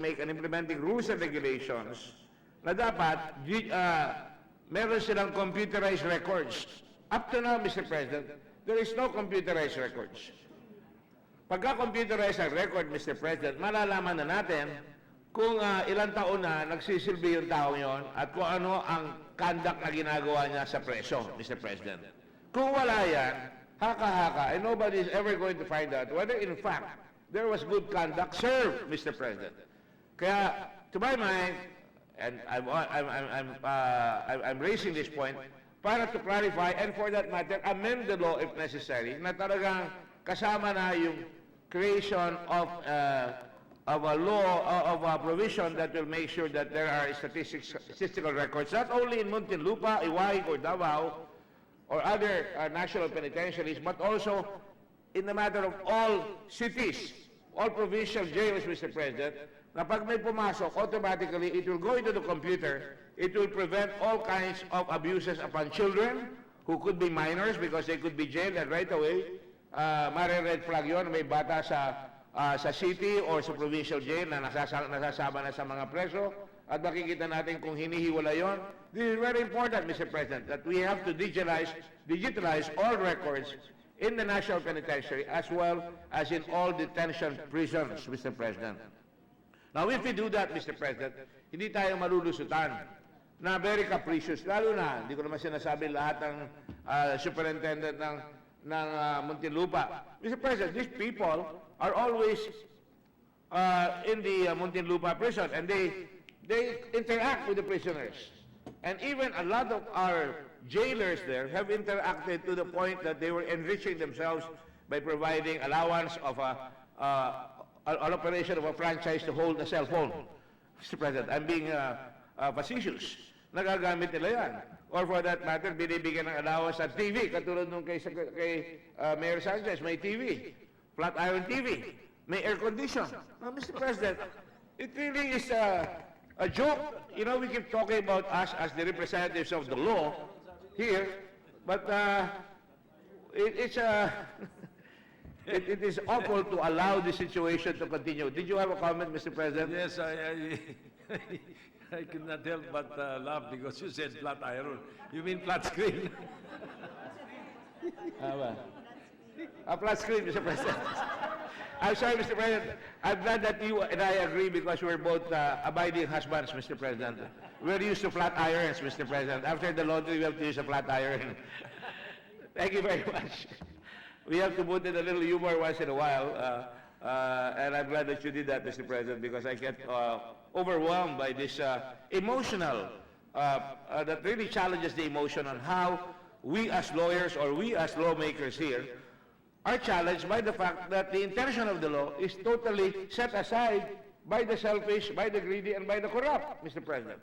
make and implementing rules and regulations na dapat meron silang computerized records. Up to now, Mr. President, there is no computerized records. Pagka-computerized ang record, Mr. President, malalaman na natin kung ilang taon na nagsisilbi yung tao yon at kung ano ang conduct na ginagawa niya sa preso, Mr. President. Kung wala yan, haka-haka, and nobody is ever going to find out whether in fact there was good conduct served, Mr. President. Kaya, to my mind, and I'm raising this point para to clarify and for that matter, amend the law if necessary, na talagang kasama na yung creation of a law, of a provision that will make sure that there are statistical records, not only in Muntinlupa, Iway, or Davao, or other national penitentiaries, but also in the matter of all cities, all provincial jails, Mr. President, na pag may pumasok, automatically, it will go into the computer. It will prevent all kinds of abuses upon children who could be minors because they could be jailed and right away, mare-red flag yun, may bata sa city or sa provincial jail na nasasama na sa mga preso at makikita natin kung hinihiwala yon. This is very important, Mr. President, that we have to digitalize all records in the national penitentiary as well as in all detention prisons, Mr. President. Now, if we do that, Mr. President, hindi tayo malulusutan na very capricious, lalo na, hindi ko naman sinasabi lahat ng superintendent ng Muntinlupa. Mr. President, these people are always in the Muntinlupa prison and they interact with the prisoners. And even a lot of our jailers there have interacted to the point that they were enriching themselves by providing allowance of an operation of a franchise to hold a cell phone. Mr. President, I'm being facetious. Nagagamit nila yan. Or for that matter, binibigyan ng allowance sa TV, katulad nung kay Mayor Sanchez, may TV, flat iron TV, may air condition. Now, Mr. President, it really is a joke. You know, we keep talking about us as the representatives of the law here, but it is awful to allow the situation to continue. Did you have a comment, Mr. President? Yes, I cannot help but laugh because you said flat iron. You mean flat screen? A flat screen, Mr. President. I'm sorry, Mr. President. I'm glad that you and I agree because we're both abiding husbands, Mr. President. We're used to flat irons, Mr. President. After the laundry, we have to use a flat iron. Thank you very much. We have to put in a little humor once in a while, and I'm glad that you did that, Mr. President, because I get overwhelmed by this emotional, that really challenges the emotion on how we as lawyers or we as lawmakers here are challenged by the fact that the intention of the law is totally set aside by the selfish, by the greedy, and by the corrupt, Mr. President.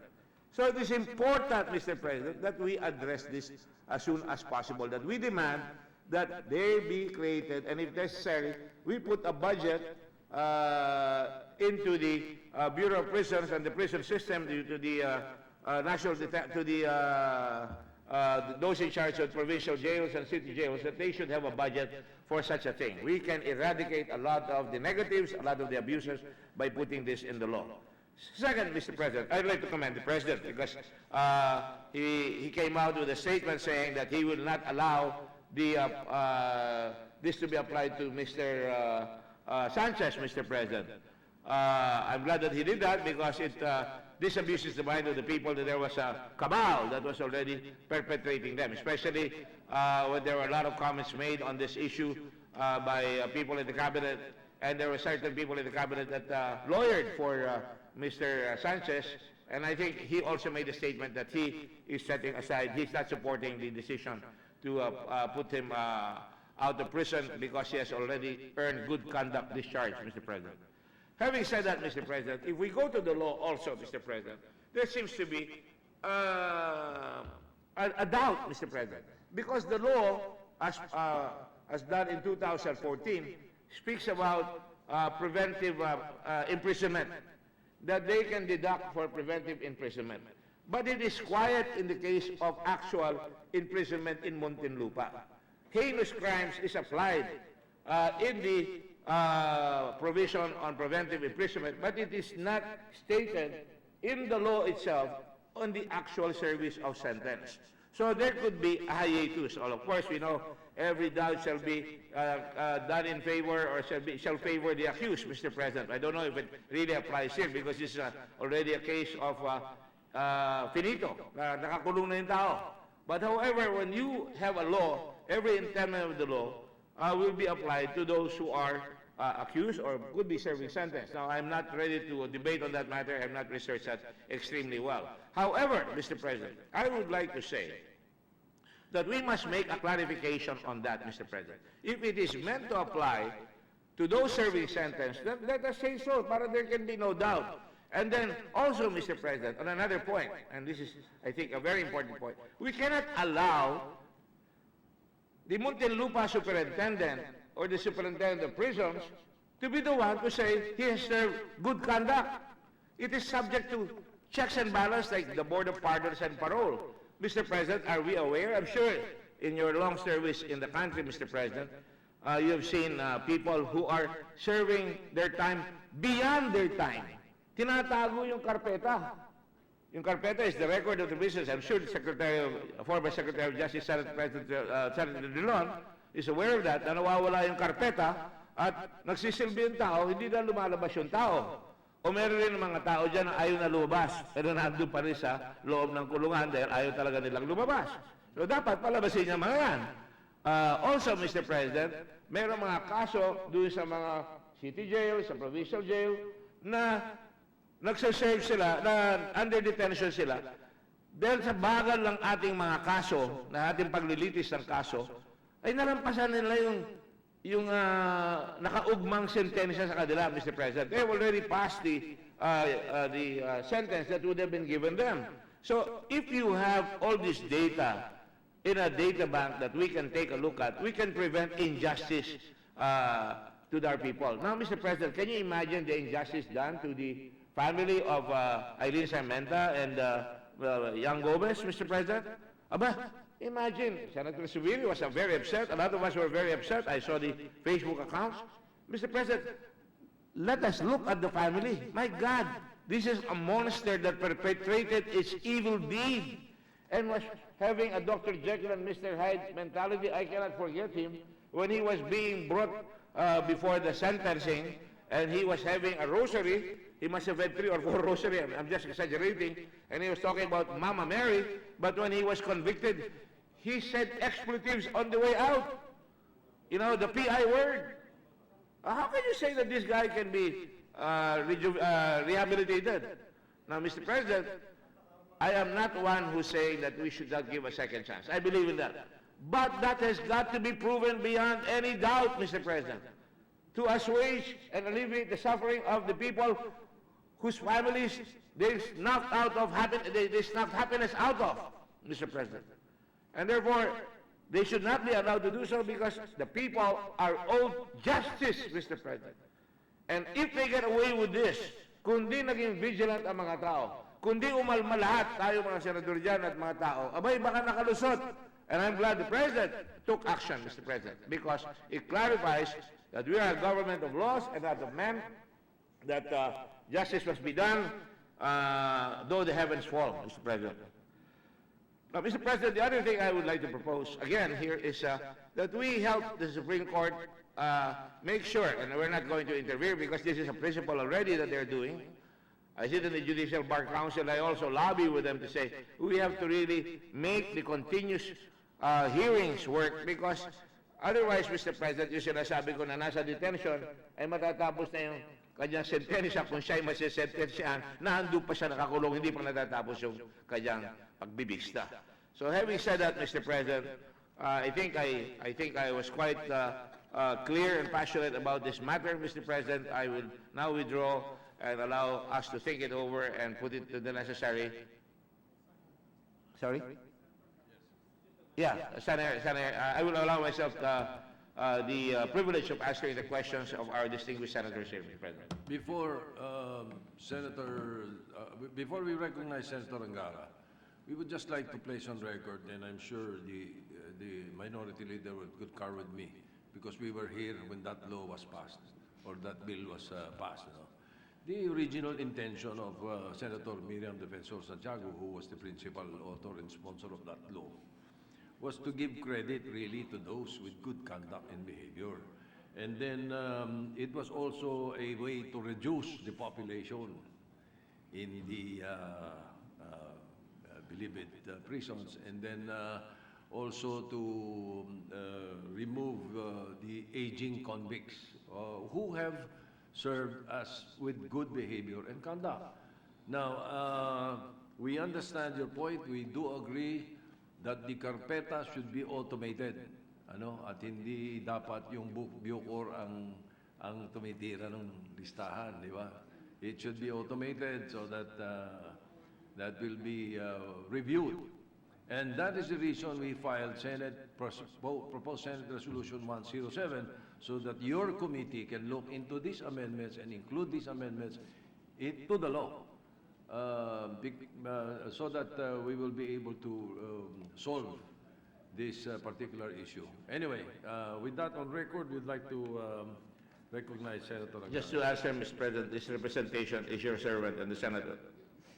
So it is important, Mr. President, that we address this as soon as possible, that we demand that they be created, and if necessary, we put a budget into the Bureau of Prisons and the prison system, to the those in charge of provincial jails and city jails, that they should have a budget for such a thing. We can eradicate a lot of the negatives, a lot of the abuses by putting this in the law. Second, Mr. President, I'd like to commend the President because he came out with a statement saying that he will not allow this to be applied to Mr. Sanchez, Mr. President. I'm glad that he did that because this abuses the mind of the people that there was a cabal that was already perpetrating them, especially when there were a lot of comments made on this issue by people in the cabinet, and there were certain people in the cabinet that lawyered for Mr. Sanchez, and I think he also made a statement that he is setting aside, he's not supporting the decision to put him out of prison because he has already earned good conduct discharge, Mr. President. Having said that, Mr. President, if we go to the law also, Mr. President, there seems to be a doubt, Mr. President, because the law, as done in 2014, speaks about preventive imprisonment, that they can deduct for preventive imprisonment. But it is quiet in the case of actual imprisonment in Muntinlupa. Heinous crimes is applied in the provision on preventive imprisonment, but it is not stated in the law itself on the actual service of sentence. So there could be a hiatus. Of course, we know every doubt shall be done in favor or shall favor the accused, Mr. President. I don't know if it really applies here because this is already a case of finito, nakakulong na yung tao. But however, when you have a law, every intent of the law will be applied to those who are accused or could be serving sentence. Now, I'm not ready to debate on that matter. I have not researched that extremely well. However, Mr. President, I would like to say that we must make a clarification on that, Mr. President. If it is meant to apply to those serving sentence, then let us say so, para there can be no doubt. And then also, Mr. President, on another point, and this is, I think, a very important point, we cannot allow the Muntinlupa superintendent or the superintendent of prisons to be the one to say he has served good conduct. It is subject to checks and balances like the Board of Pardons and Parole. Mr. President, are we aware? I'm sure in your long service in the country, Mr. President, you have seen people who are serving their time beyond their time. Tinatago yung karpeta. Yung karpeta is the record of the business. I'm sure the former Secretary of Justice, Senator Dillon, is aware of that, na nawawala yung karpeta at nagsisilbi yung tao, hindi na lumalabas yung tao. O meron rin mga tao dyan na ayaw na lumabas, pero nandun pa rin sa loob ng kulungan dahil ayaw talaga nilang lumabas. So dapat palabasin niya mga yan. Also, Mr. President, meron mga kaso doon sa mga city jail, sa provincial jail, na nagsaserve sila, na under detention sila, dahil sa bagal ng ating mga kaso, na ating paglilitis ng kaso, ay nalampasan nila yung nakaugmang sentensya sa kanila, Mr. President. They already passed the sentence that would have been given them. So if you have all this data in a data bank that we can take a look at, we can prevent injustice to our people. Now, Mr. President, can you imagine the injustice done to the family of Eileen Sarmenta and Young Gomez, Mr. President? Aba, imagine, Senator Subiri was very upset. A lot of us were very upset. I saw the Facebook accounts. Mr. President, let us look at the family. My God, this is a monster that perpetrated its evil deed and was having a Dr. Jekyll and Mr. Hyde mentality. I cannot forget him when he was being brought before the sentencing and he was having a rosary. He must have had 3 or 4 rosary. I'm just exaggerating. And he was talking about Mama Mary. But when he was convicted, he said expletives on the way out. You know, the PI word. How can you say that this guy can be rehabilitated? Now, Mr. President, I am not one who's saying that we should not give a second chance. I believe in that. But that has got to be proven beyond any doubt, Mr. President, to assuage and alleviate the suffering of the people whose families they snuffed happiness out of, Mr. President. And therefore, they should not be allowed to do so because the people are owed justice, Mr. President. And if they get away with this, kundi naging vigilant ang mga tao, kundi umalma lahat tayo mga senador dyan at mga tao, abay baka nakalusot. And I'm glad the President took action, Mr. President, because it clarifies that we are a government of laws and not of men, that justice must be done, though the heavens fall, Mr. President. Now, Mr. President, the other thing I would like to propose, again, here is that we help the Supreme Court make sure, and we're not going to interfere because this is a principle already that they're doing. I sit in the Judicial Bar Council, I also lobby with them to say, we have to really make the continuous hearings work because otherwise, Mr. President, yung sinasabi ko na nasa detention, ay matatapos na yung kanyang sentensya kung siya'y masisentensyahan, na hando pa siya nakakulong, hindi pa natatapos yung kanyang pagbibista. So having said that, Mr. President, I think I was quite clear and passionate about this matter, Mr. President. I will now withdraw and allow us to think it over and put it to the necessary... Sorry? Yeah, Senator, I will allow myself the privilege of answering the questions of our distinguished senators here, Mr. President. Before we recognize Senator Angara, we would just like to place on record, and I'm sure the minority leader could car with me, because we were here when that law was passed. or that bill was passed. You know. The original intention of Senator Miriam Defensor Santiago, who was the principal author and sponsor of that law, was to give credit really to those with good conduct and behavior. And then it was also a way to reduce the population in the believed prisons, and then also to remove the aging convicts who have served us with good behavior and conduct. Now, we understand your point. We do agree that the carpeta should be automated. Ano? At hindi dapat yung Bucor ang tumitira ng listahan, di ba? It should be automated so that that will be reviewed. And that is the reason we filed proposed Senate Resolution 107, so that your committee can look into these amendments and include these amendments into the law, so that we will be able to solve this particular issue. Anyway, with that on record, we'd like to recognize Senator Angara. Just to answer, Mr. President, this representation is your servant and the Senator,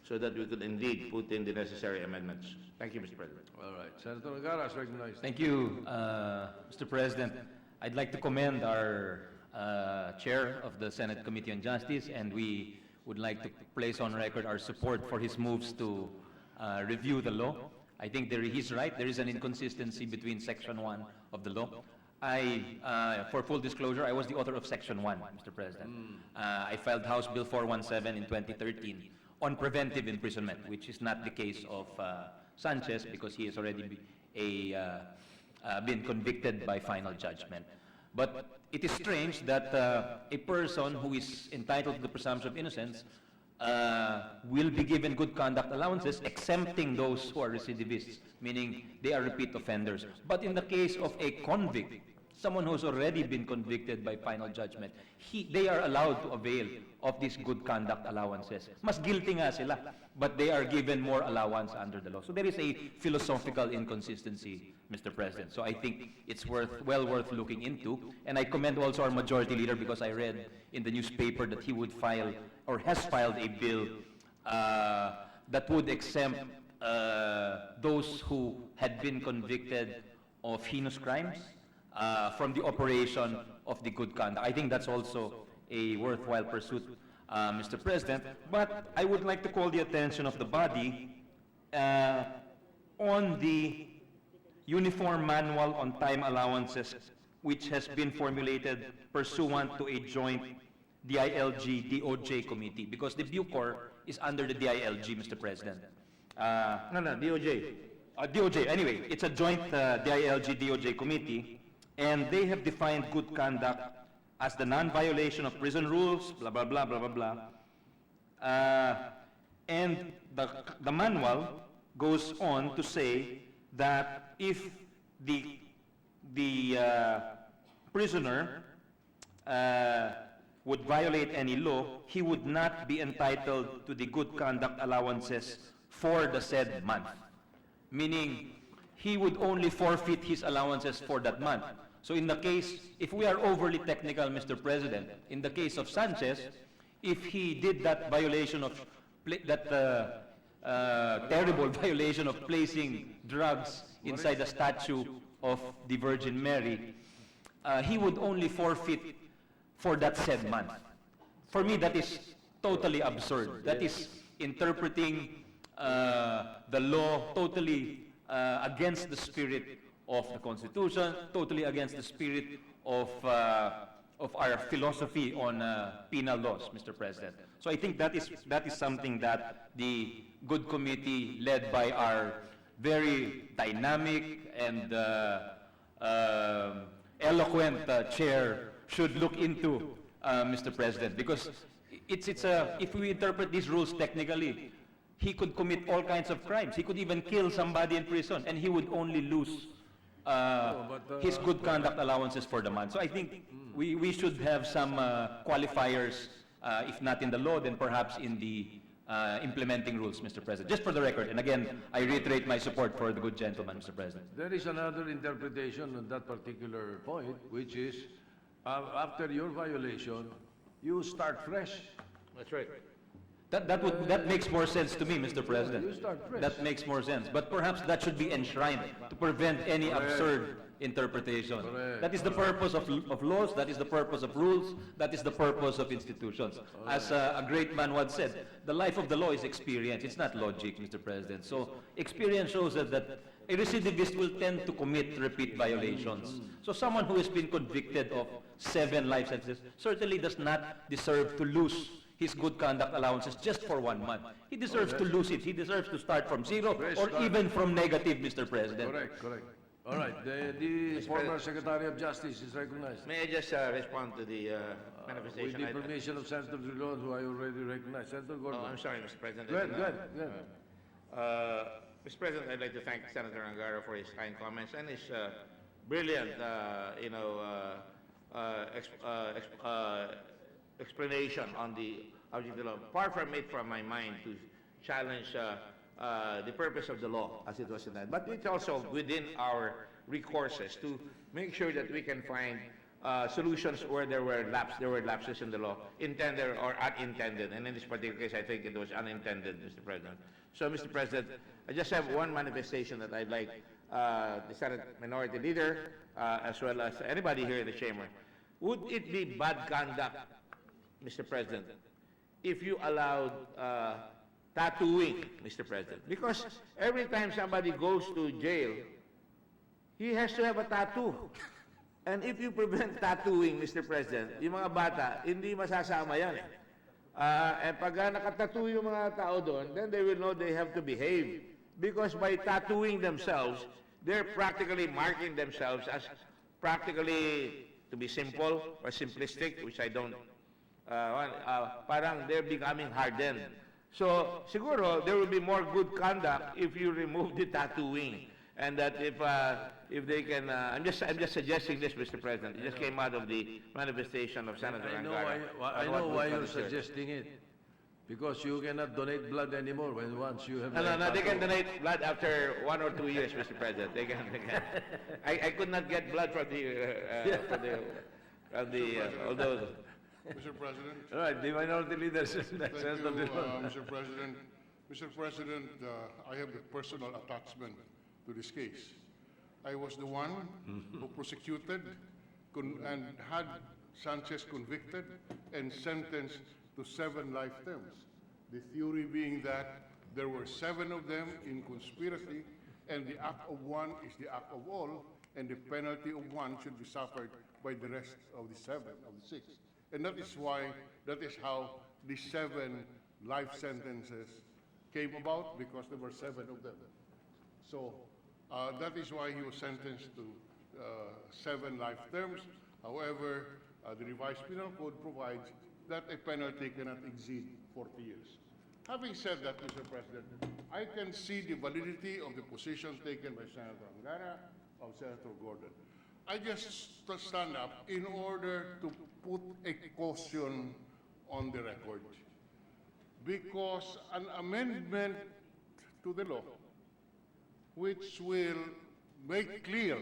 so that we could indeed put in the necessary amendments. Thank you, Mr. President. All right. Senator Angara is recognized. Thank you, Mr. President. I'd like to commend our chair of the Senate Committee on Justice, and we would like to place on record our support for his moves to review the law. I think he's right. There is an inconsistency between Section 1 of the law. For full disclosure, I was the author of Section 1, Mr. President. I filed House Bill 417 in 2013 on preventive imprisonment, which is not the case of Sanchez, because he has already been convicted by final judgment. But it is strange that a person who is entitled to the presumption of innocence will be given good conduct allowances, exempting those who are recidivists, meaning they are repeat offenders. But in the case of a convict, someone who's already been convicted by final judgment, they are allowed to avail of these good conduct allowances. Mas guilty nga sila, but they are given more allowance under the law. So there is a philosophical inconsistency, Mr. President. So I think it's well worth looking into. And I commend also our majority leader, because I read in the newspaper that he would file, or has filed, a bill that would exempt those who had been convicted of heinous crimes from the operation of the good conduct. I think that's also a worthwhile pursuit, Mr. President. But I would like to call the attention of the body on the Uniform Manual on Time Allowances, which has been formulated pursuant to a joint DILG-DOJ committee, because the Bucor is under the DILG, Mr. President. No, DOJ. DOJ, anyway, it's a joint DILG-DOJ committee, and they have defined good conduct as the non-violation of prison rules, blah, blah, blah, blah, blah, blah. And the manual goes on to say that if the prisoner would violate any law, he would not be entitled to the good conduct allowances for the said month. Meaning, he would only forfeit his allowances for that month. So in the case, if we are overly technical, Mr. President, in the case of Sanchez, if he did that violation of, terrible violation of placing drugs inside the statue of the Virgin Mary, he would only forfeit for that said month. For me, that is totally absurd. That is interpreting the law totally against the spirit of the Constitution, totally against the spirit of our philosophy on penal laws, Mr. President. So I think that is something that the good committee, led by our very dynamic and eloquent chair, should look into, Mr. President, because if we interpret these rules technically, he could commit all kinds of crimes. He could even kill somebody in prison, and he would only lose his good conduct allowances for the month. So I think we should have some qualifiers, if not in the law, then perhaps in the implementing rules, Mr. President. Just for the record, and again, I reiterate my support for the good gentleman, Mr. President. There is another interpretation on that particular point, which is after your violation, you start fresh. That's right. That makes more sense to me, Mr. President. You start fresh. That makes more sense. But perhaps that should be enshrined to prevent any absurd interpretation. Correct. That is the purpose of laws, that is the purpose of rules, that is the purpose of institutions. As a great man once said, the life of the law is experience, it's not logic, Mr. President. So experience shows us that a recidivist will tend to commit repeat violations. So someone who has been convicted of 7 life sentences certainly does not deserve to lose his good conduct allowances just for 1 month. He deserves to lose it. He deserves to start from 0 or even from negative, Mr. President. Correct. All right, the former Secretary of Justice is recognized. May I just respond to the With manifestation? the permission of Senator Drilon, who I already recognized. Senator Gordon. Oh, I'm sorry, Mr. President. Go ahead. Mr. President, I'd like to thank Senator Angara for his kind comments and his brilliant, explanation on the object of the law. Far from it from my mind to challenge the purpose of the law as it was intended, but it's also within our recourses to make sure that we can find solutions where there were lapses in the law, intended or unintended. And in this particular case, I think it was unintended, Mr. President. So, Mr. President, I just have one manifestation that I'd like the Senate Minority Leader, as well as anybody here in the chamber. Would it be bad conduct, Mr. President, if you allowed tattooing, Mr. President? Because every time somebody goes to jail, he has to have a tattoo. And if you prevent tattooing, Mr. President, yung mga bata, hindi masasama yan eh. Pag nakatattoo yung mga tao doon, then they will know they have to behave. Because by tattooing themselves, they're practically marking themselves as practically, to be simple or simplistic, which I don't, parang they're becoming hardened. So, siguro, there will be more good conduct if you remove the tattooing. And that if they can, I'm just suggesting this, Mr. President. It just came out of the manifestation of Senator Angara. I know why you're suggesting it. Because you cannot donate blood anymore once you have... No, they can donate blood after 1 or 2 years, Mr. President. They can. I could not get blood from although... Mr. President. All right, the minority leaders. Thank you, Mr. President. Mr. President, I have a personal attachment to this case. I was the one who prosecuted and had Sanchez convicted and sentenced to 7 life terms. The theory being that there were 7 of them in conspiracy, and the act of one is the act of all, and the penalty of one should be suffered by the rest of the 7, of the 6. And that is how the 7 life sentences came about, because there were 7 of them. So that is why he was sentenced to 7 life terms. However, the revised penal code provides that a penalty cannot exceed 40 years. Having said that, Mr. President, I can see the validity of the position taken by Senator Angara, of Senator Gordon. I just stand up in order to put a caution on the record, because an amendment to the law which will make clear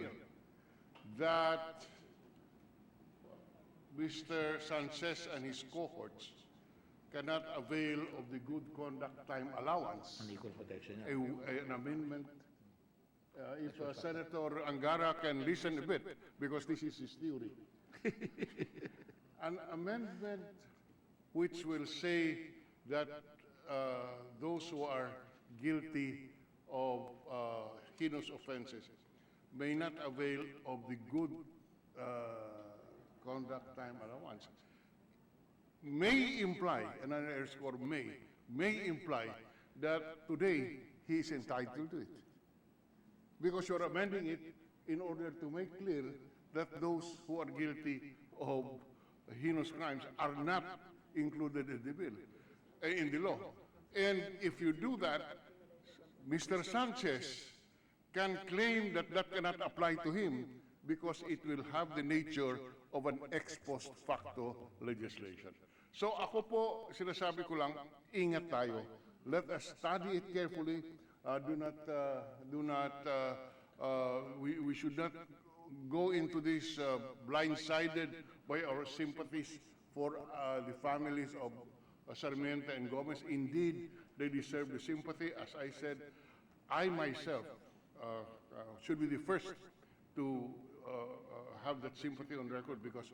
that Mr. Sanchez and his cohorts cannot avail of the good conduct time allowance, Equal protection. an amendment. If Senator Angara can listen a bit, because this is his theory. An amendment which will say that those who are guilty of heinous offenses may not avail of the good conduct time allowance may imply, and I underscore may imply that today he is entitled to it. Because you're amending it in order to make clear that those who are guilty of heinous crimes are not included in the bill, in the law. And if you do that, Mr. Sanchez can claim that that cannot apply to him because it will have the nature of an ex post facto legislation. So ako po, sinasabi ko lang, ingat tayo. Let us study it carefully. We should not go into this blindsided by our sympathies for the families of Sarmiento and Gomez. Indeed, they deserve the sympathy. As I said, I myself should be the first to have that sympathy on record because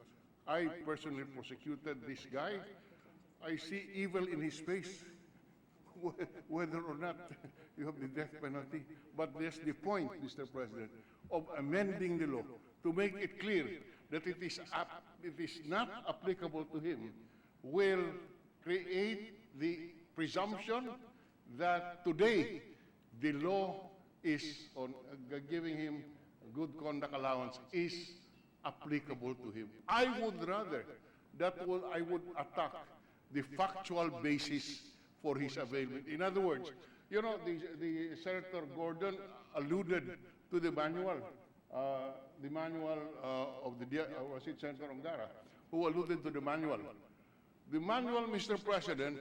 I personally prosecuted this guy. I see evil in his face, whether or not you have the death penalty. But that's the point, Mr. President, of amending the law to make it clear that it is not applicable to him will create the presumption that today the law is on giving him good conduct allowance is applicable to him. I would rather I would attack the factual basis for his availment. In other words, you know, the Senator Gordon alluded to the manual of was it Senator Ongara, who alluded to the manual. The manual, Mr. President,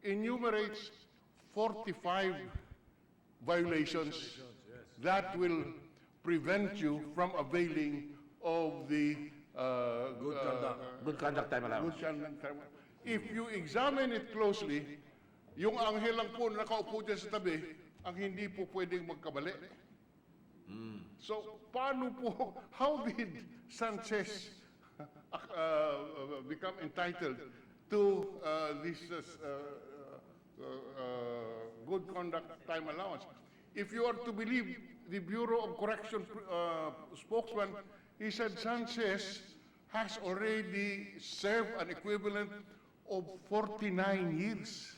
enumerates 45 violations that will prevent you from availing of the Good conduct time allowance. good conduct time. If you examine it closely, yung anghel lang po na nakaupo dyan sa tabi, ang hindi po pwedeng magkamali. So, paano po, how did Sanchez become entitled to this good conduct time allowance? If you are to believe the Bureau of Correction spokesman, he said Sanchez has already served an equivalent of 49 years.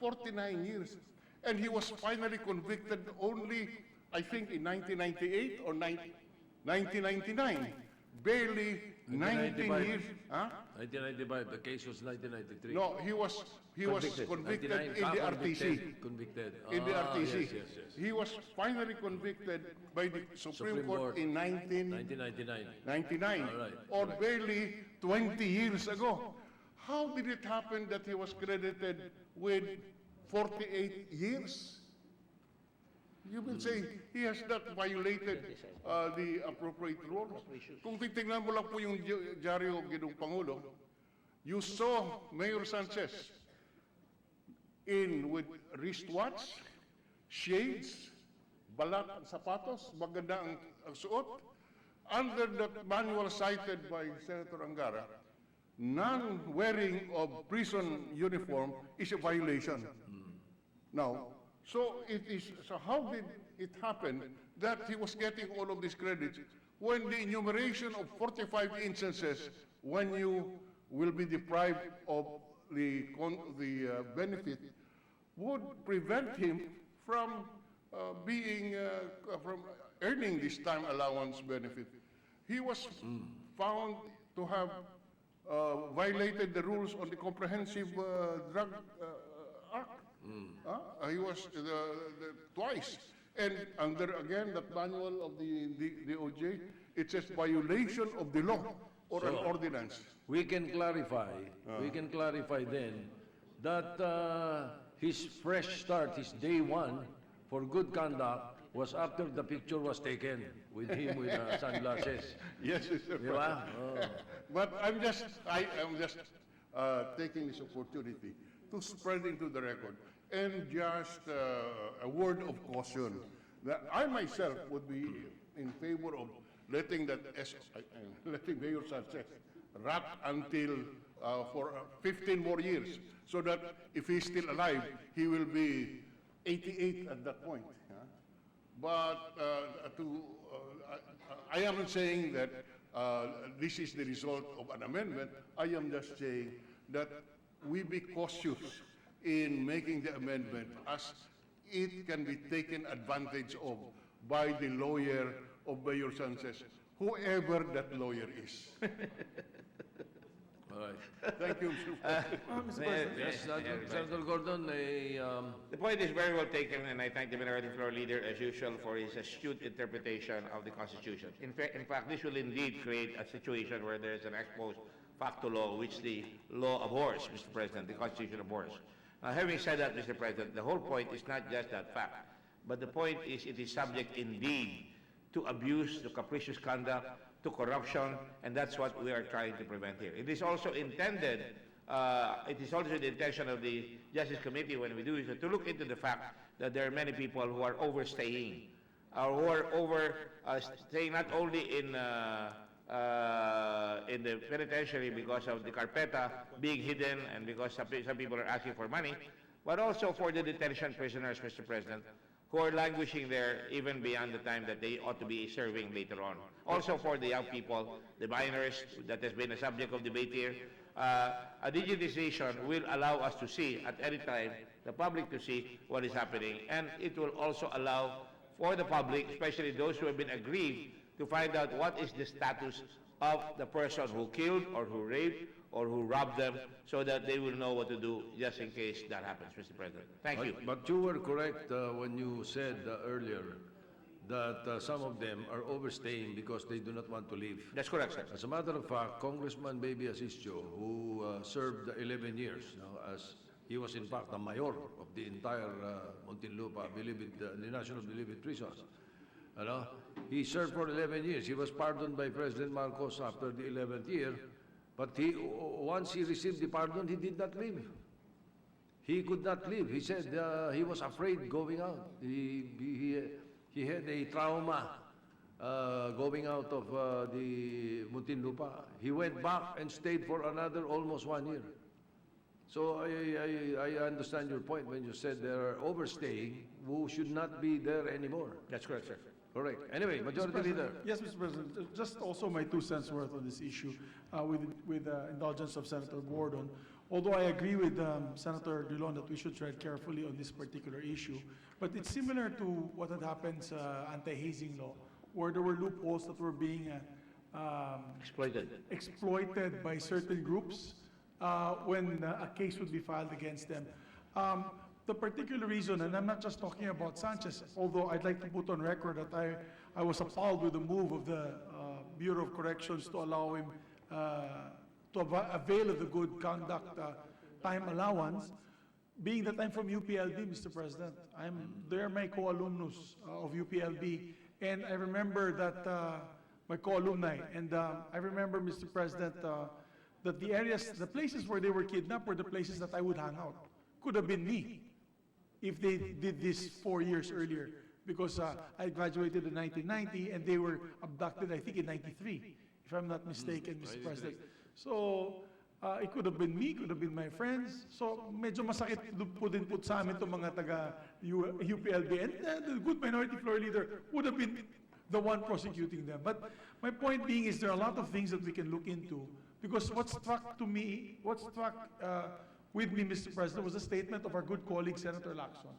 49 years. And he was finally convicted only, I think, in 1998 or 1999. Barely 19 years. Huh? 1995, the case was 1993. No, he was convicted in the RTC. Convicted. In the RTC. Yes. He was finally convicted by the Supreme Court in 1999. 1999, All right. or barely 20 years ago. How did it happen that he was credited with 48 years? You will say he has not violated the appropriate rules. Kung titignan mo lang po yung dyaryo Ginoong Pangulo, you saw Mayor Sanchez in with wristwatch, shades, balat ang sapatos, maganda ang suot. Under the manual cited by Senator Angara, non-wearing of prison uniform is a violation. Now, so how did it happen that he was getting all of these credits when the enumeration of 45 instances when you will be deprived of the benefit would prevent him from from earning this time allowance benefit? He was found to have violated the rules on the Comprehensive Drug Act. He was twice. And under, again, that manual of the OJ, it says violation of the law or an ordinance. We can clarify then that his fresh start, his day one for good conduct was after the picture was taken with him with sunglasses. Yes, Mr. Di ba? But I am just taking this opportunity to spread into the record and just a word of caution that I myself would be in favor of letting letting Mayor Sanchez rot until for 15 more years, so that if he's still alive, he will be 88 at that point. But I am not saying that this is the result of an amendment. I am just saying that we be cautious in making the amendment as it can be taken advantage of by the lawyer of Mayor Sanchez, whoever that lawyer is. All right. Thank you, Mr. President. Yes, Senator Gordon, The point is very well taken, and I thank the minority floor leader, as usual, for his astute interpretation of the Constitution. In fact, this will indeed create a situation where there is an ex post facto law, which the law abhors, Mr. President, the Constitution abhors. Having said that, Mr. President, the whole point is not just that fact, but the point is it is subject indeed to abuse, to capricious conduct to corruption, and that's what we are trying to prevent here. It is also intended, it is also the intention of the Justice Committee when we do it, to look into the fact that there are many people who are overstaying, who are staying not only in the penitentiary because of the carpeta being hidden and because some people are asking for money, but also for the detention prisoners, Mr. President, who are languishing there even beyond the time that they ought to be serving later on. Also for the young people, the minors, that has been a subject of debate here. A digitization will allow us to see at any time, the public to see what is happening, and it will also allow for the public, especially those who have been aggrieved, to find out what is the status of the person who killed or who raped or who robbed them, so that they will know what to do just in case that happens, Mr. President. Thank you. But you were correct when you said earlier that some of them are overstaying because they do not want to leave. That's correct, sir. As a matter of fact, Congressman Baby Asisio, who served 11 years, as he was in fact the mayor of the entire Muntinlupa, the National Bilibid prisons. He served for 11 years. He was pardoned by President Marcos after the 11th year, but once he received the pardon, he did not leave. He could not leave. He said he was afraid going out. He had a trauma going out of the Muntinlupa. He went back and stayed for another almost 1 year. So I understand your point when you said there are overstaying who should not be there anymore. That's correct, sir. Correct. Anyway, Majority Leader. Yes, Mr. President. Just also my 2 cents worth on this issue with the indulgence of Senator Gordon. Although I agree with Senator Drilon that we should tread carefully on this particular issue, but it's similar to what had happened anti-hazing law, where there were loopholes that were being exploited by certain groups when a case would be filed against them. The particular reason, and I'm not just talking about Sanchez, although I'd like to put on record that I was appalled with the move of the Bureau of Corrections to allow him to avail of the good conduct time allowance, being that I'm from UPLB, Mr. President. They're my co-alumnus of UPLB, and I remember that my co-alumni, and I remember, Mr. President, that the places where they were kidnapped were the places that I would hang out. Could have been me if they did this 4 years earlier, because I graduated in 1990 and they were abducted, I think, in 93, if I'm not mistaken, Mr. President. So it could have been me, could have been my friends. So medyo masakit po din po sa amin itong mga taga UPLB. And the good minority floor leader would have been the one prosecuting them. But my point being is there are a lot of things that we can look into, because what struck with me, Mr. President, was a statement of our good colleague, Senator Lacson.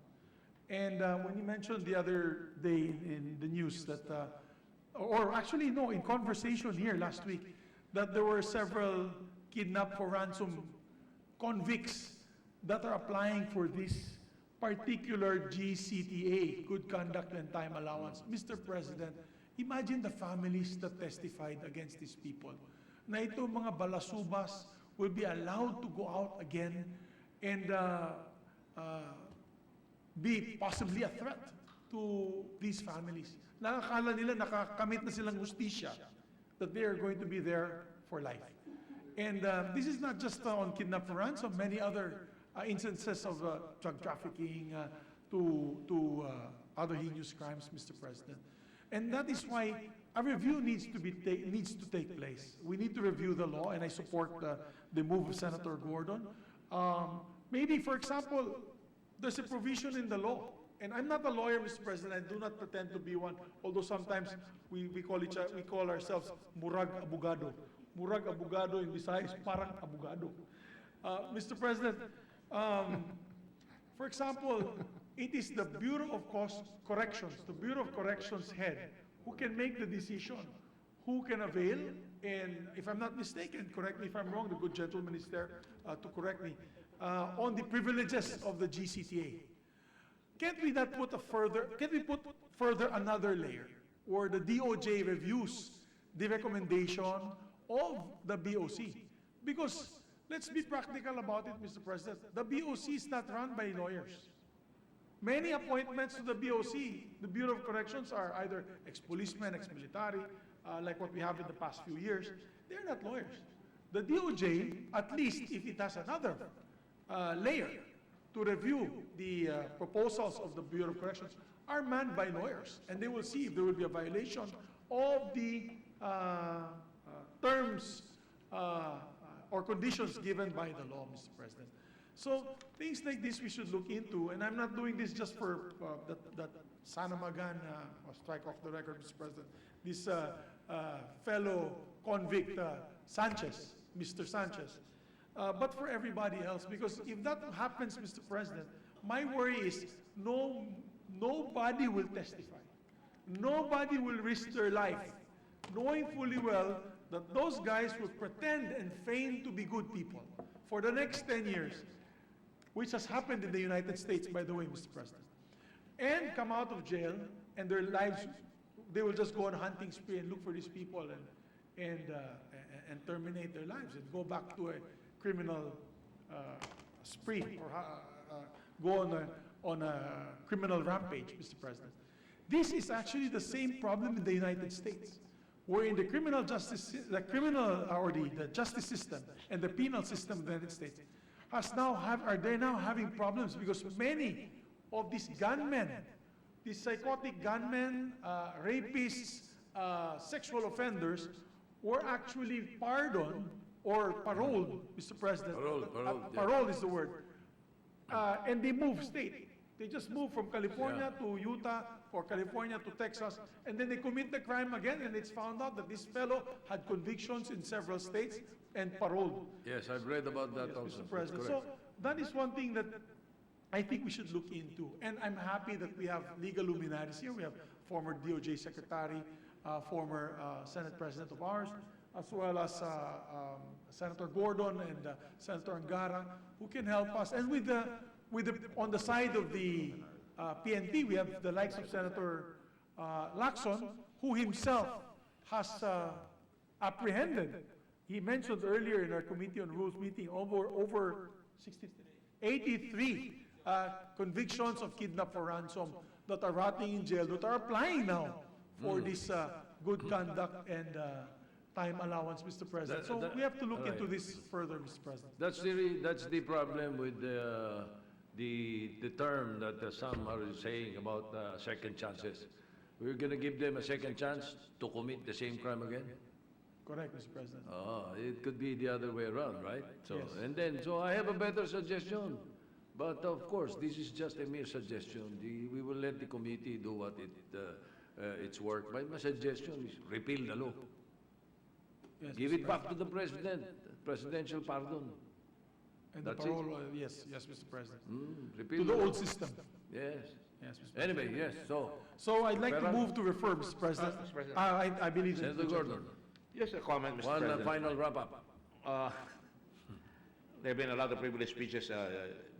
And when he mentioned the other day in the news that, or actually no, in conversation here last week, that there were several kidnapped for ransom convicts that are applying for this particular GCTA, Good Conduct and Time Allowance. Mr. President, imagine the families that testified against these people. Na ito mga balasubas will be allowed to go out again and be possibly a threat to these families. Nakakala nila nakakamit na silang hustisya, that they are going to be there for life. And this is not just on kidnap for ransom, many other instances of drug trafficking to other heinous crimes, Mr. President. And that is why a review needs to take place. We need to review the law, and I support the move of Senator Gordon. Maybe, for example, there's a provision in the law. And I'm not a lawyer, Mr. President. I do not pretend to be one, although sometimes we call ourselves murag abogado. Murag abogado in Visayas, parang abogado. Mr. President, for example, it is the Bureau of Corrections, the Bureau of Corrections head, who can make the decision, who can avail, and if I'm not mistaken, correct me if I'm wrong, the good gentleman is there to correct me, on the privileges of the GCTA. Can't we put further another layer where the DOJ reviews the recommendation of the BOC? Because let's be practical about it, Mr. President. The BOC is not run by lawyers. Many appointments to the BOC, the Bureau of Corrections, are either ex-policemen, ex-military, like what we have in the past few years, they're not lawyers. The DOJ, at least if it has another layer to review the proposals of the Bureau of Corrections, are manned by lawyers, and they will see if there will be a violation of the terms or conditions given by the law, Mr. President. So things like this we should look into, and I'm not doing this just for that Sanamagan, or strike off the record, Mr. President, this fellow convict Sanchez, Mr. Sanchez, but for everybody else, because if that happens, Mr. President, my worry is nobody will testify. Nobody will risk their life, knowing fully well that those guys will pretend and feign to be good people for the next 10 years, which has happened in the United States, by the way, Mr. President, and come out of jail, and their lives, they will just go on a hunting spree and look for these people and terminate their lives and go back to a criminal spree or go on a criminal rampage, Mr. President. This is actually the same problem in the United States, where in the criminal justice, the justice system and the penal system of the United States are they now having problems because many of these gunmen, these psychotic gunmen, rapists, sexual offenders, were actually pardoned or paroled, Mr. President. Parole is the word. And they move state. They just move from California to Utah or California to Texas, and then they commit the crime again, and it's found out that this fellow had convictions in several states and paroled. Yes, I've read about that also. Mr. President. So that is one thing that I think we should look into. And I'm happy that we have legal luminaries here. We have former DOJ Secretary, former Senate President of ours, as well as Senator Gordon and Senator Angara, who can help us. And on the side of the PNP, we have the likes of Senator Lacson, who himself has apprehended. He mentioned earlier in our Committee on Rules meeting over 83 convictions of kidnap for ransom that are rotting in jail, that are applying now for this good conduct and time allowance, Mr. President. So we have to look into this further, Mr. President. That's the problem with the term that some are saying about second chances. We're going to give them a second chance to commit the same crime again? Correct, Mr. President. It could be the other way around, right? So, Yes. So I have a better suggestion. But of course, this is just a mere suggestion. We will let the committee do what its work. But my suggestion is repeal the law. Yes, Give Mr. it back to the president, presidential pardon. And the That's it. parole, yes, Mr. President. Repeal To the law. old system. Yes. Yes, Mr. President. Anyway, yes, so, So I'd like to Pero- move to refer, Mr. President. Mr. President. I believe that. Senator Gordon, Just a comment, Mr. one President. final wrap-up. There have been a lot of privileged speeches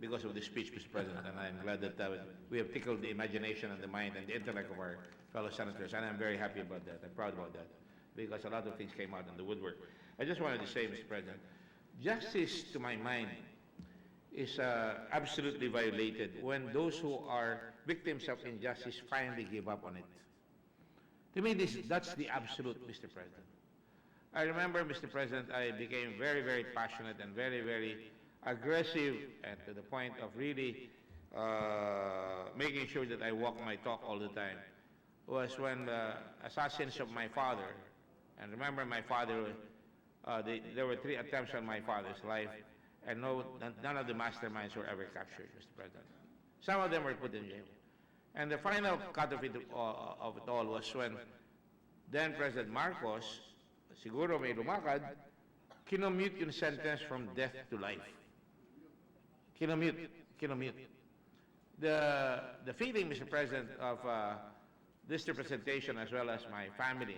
because of this speech, Mr. President, and I'm glad that we have tickled the imagination and the mind and the intellect of our fellow senators, and I'm very happy about that. I'm proud about that, because a lot of things came out in the woodwork. I just wanted to say, Mr. President, justice, to my mind, is absolutely violated when those who are victims of injustice finally give up on it. To me, that's the absolute, Mr. President. I remember, Mr. President, I became very, very passionate and very, very aggressive, and to the point of really making sure that I walk my talk all the time, was when the assassins of my father, and remember my father, there were 3 attempts on my father's life, and none of the masterminds were ever captured, Mr. President. Some of them were put in jail. And the final cut of it all was when then President Marcos, siguro may lumakad, kinommute yung sentence from death to life. Kinommute. The feeling, Mr. President, of this representation as well as my family,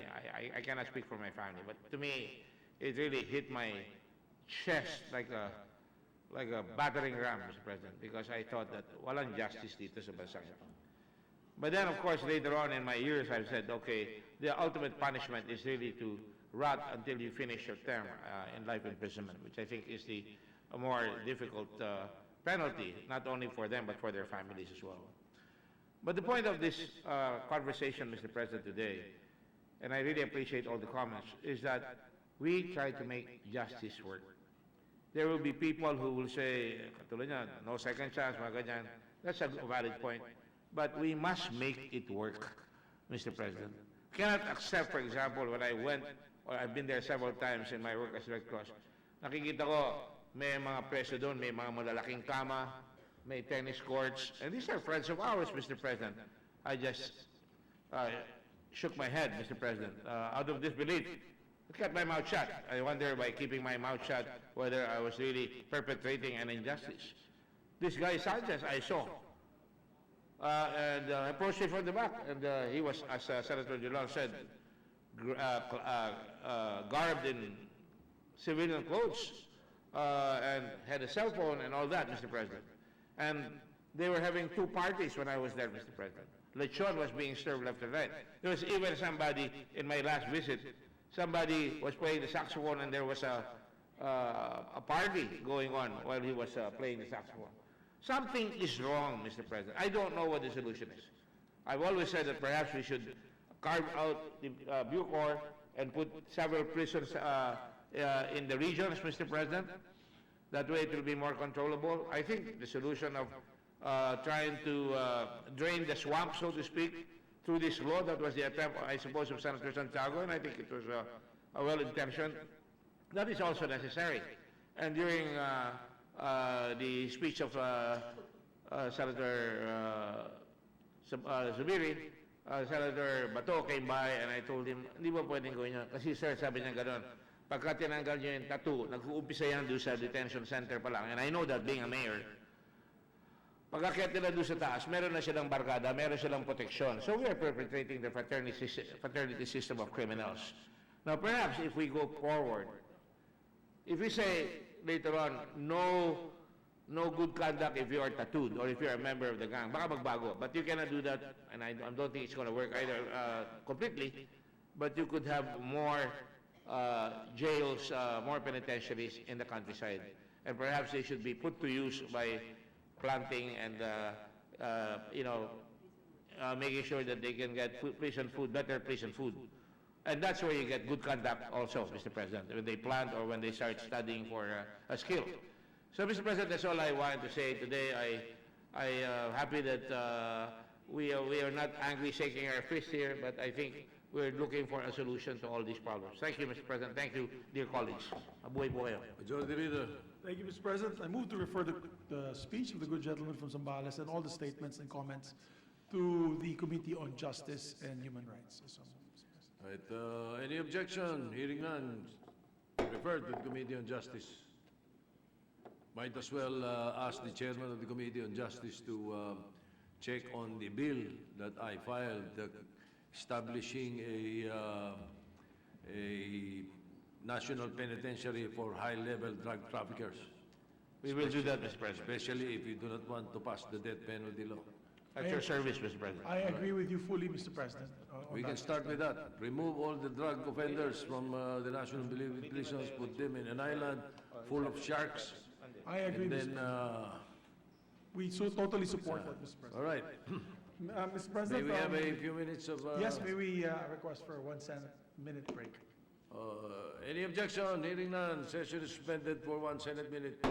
I cannot speak for my family, but to me, it really hit my chest like a battering ram, Mr. President, because I thought that walang justice dito sa bansa. But then, of course, later on in my years, I've said, okay, the ultimate punishment is really to rot until you finish your term in life imprisonment, which I think is a more difficult penalty, not only for them, but for their families as well. But the point of this conversation, Mr. President, today, and I really appreciate all the comments, is that we try to make justice work. There will be people who will say, katulad niyan, no second chance, mga ganyan. That's a valid point. But we must make it work, Mr. President. Cannot accept, for example, when I went, or I've been there several times in my work as Red Cross, nakikita ko, may mga preso doon, may mga malalaking kama, may tennis courts, and these are friends of ours, Mr. President. I just shook my head, Mr. President, out of disbelief. I kept my mouth shut. I wonder, by keeping my mouth shut, whether I was really perpetrating an injustice. This guy Sanchez, I saw, and approached him from the back, and he was, as Senator Gilon said, garbed in civilian clothes, and had a cell phone and all that, Mr. President. And they were having two parties when I was there, Mr. President. Lechon was being served left and right. There was even somebody, in my last visit, somebody was playing the saxophone, and there was a party going on while he was playing the saxophone. Something is wrong, Mr. President. I don't know what the solution is. I've always said that perhaps we should carve out the Bucor and put several prisons in the regions, Mr. President. That way it will be more controllable. I think the solution of trying to drain the swamp, so to speak, through this law, that was the attempt, I suppose, of Senator Santiago, and I think it was a well-intentioned. That is also necessary. And during the speech of Senator Zubiri, Senator Bato came by, and I told him, hindi ba pwedeng gawin niya? Kasi sir, sabi niya gano'n, pagka tinanggal niyo yung tattoo, nag-uumpisa yan doon sa detention center pa lang. And I know that being a mayor, pagkakit nila doon sa taas, meron na silang barkada, meron silang proteksyon. So we are perpetrating the fraternity system of criminals. Now perhaps if we go forward, if we say later on, no good conduct if you are tattooed or if you are a member of the gang, baka magbago. But you cannot do that, and I don't think it's going to work either completely, but you could have more jails, more penitentiaries in the countryside. And perhaps they should be put to use by planting and, making sure that they can get prison food, better prison food. And that's where you get good conduct also, Mr. President, when they plant or when they start studying for a skill. So, Mr. President, that's all I wanted to say today. I am happy that we are not angry shaking our fist here, but I think we're looking for a solution to all these problems. Thank you, Mr. President. Thank you, dear colleagues. Mabuhay po kayo. Majority Leader. Thank you, Mr. President. I move to refer the speech of the good gentleman from Zambales and all the statements and comments to the Committee on Justice and Human Rights. Right, any objection? Hearing none. Referred to the Committee on Justice. Might as well ask the chairman of the Committee on Justice to check on the bill that I filed establishing a national penitentiary for high-level drug traffickers. We will do that, Mr. President. Especially if you do not want to pass the death penalty law. At your service, Mr. President. I agree with you fully, Mr. President. We can start with that. Remove all the drug offenders from the national prisons, put them in an island full of sharks. I agree, And Mr. then, We totally support that, Mr. President. all right. Mr. May President, we have a few minutes of... yes, may we request for a 1 minute break? Any objection? Hearing none. Session is suspended for 1 Senate minute.